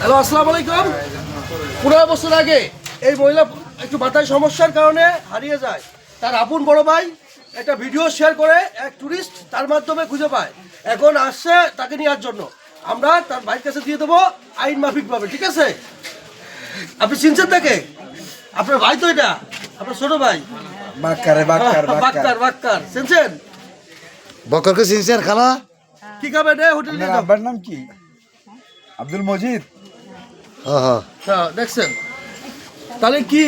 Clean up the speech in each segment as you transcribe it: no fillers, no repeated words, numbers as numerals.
Hello, আসসালামু আলাইকুম। 15 বছর আগে এই মহিলা একটু মাথায় সমস্যার কারণে হারিয়ে যায়। তার আপন বড় ভাই একটা ভিডিও শেয়ার করে এক টুরিস্ট তার মাধ্যমে খুঁজে পায়। এখন আসছে তাকে নেওয়ার জন্য। আমরা তার ভাইয়ের কাছে দিয়ে দেবো আইন মাফিকভাবে, ঠিক আছে? আপনি চিনছেন তাকে? আপনার ভাই তো এটা, আপনার ছোট ভাই বাক্কার চিনছেন? বকরকে চিনছেন খালা? কি খাবেন হোটেল নিয়ে যাও। আব্বার নাম কি? আব্দুল মজিদ। হ্যাঁ, দেখছেন? তাহলে কি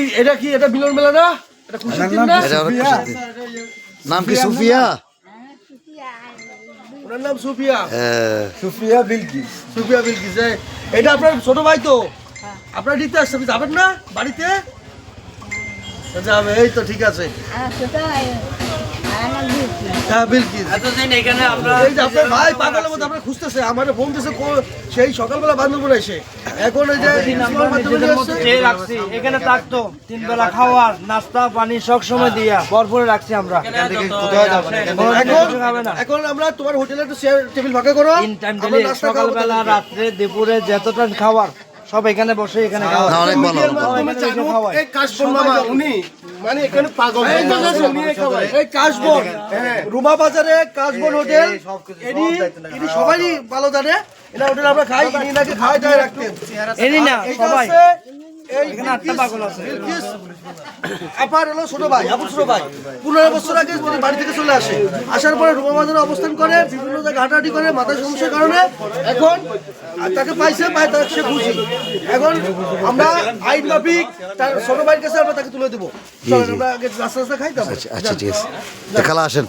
এটা মিলন মেলা না? এটা খুশির দিন না? এটা অনেক খুশির দিন। নাম কি সুফিয়া? ওনার নাম সুফিয়া। সুফিয়া বিলকিস। সুফিয়া বিলকিস। এটা আপনার ছোট ভাই তো? আপনার নিতে আসছে, আপনি যাবেন না বাড়িতে? যাবে, এই তো ঠিক আছে। হ্যাঁ, বিলকিস। এই যে আপনার ভাই পাগলের মতো আপনার খুঁজতেছে, আমার ফোন দিয়েছে সেই সকালবেলা বান্ধবন এসে। এখন ওই যে রাখছি এখানে থাকতো 3 বেলা খাওয়ার নাস্তা পানি সব সময় দিয়া ভরপুরে রাখছি আমরা। এখন আমরা তোমার হোটেলে একটু টেবিল ফাঁকা করো। 3 টাইম দিলে সকালবেলা রাত্রে দুপুরে যতটা খাবার সব এখানে বসে এখানে খাওয়া। অনেক ভালো। এই কাশবন মামা উনি মানে এখানে পাগল। এই কাশবন রুমা বাজারে কাশবন হোটেল, এনি সবাই ভালো জানে। এটা হোটেল আমরা খাই, ইনি নাকি খাওয়াই দাওয়াই রাখতেন। এনি না সবাই এখানে 8টা পাগল আছে। আপার হলো ছোট ভাই, আপুর ছোট ভাই। 15 বছর আগে তিনি বাড়ি থেকে চলে আসে। আসার পরে রুমা বাজারে অবস্থান করে, বিভিন্ন জায়গায় হাঁটাহাঁটি করে, মাথার সমস্যার কারণে এখন তাকে পাইছে, পাই তাকে সে খুশি। এখন আমরা আইন মাফিক তার ছোট ভাইয়ের কাছে আমরা তাকে তুলে দেবো। আমরা আগে রাস্তা রাস্তা খাইতাম। আচ্ছা ঠিক আছে, খালা আসেন।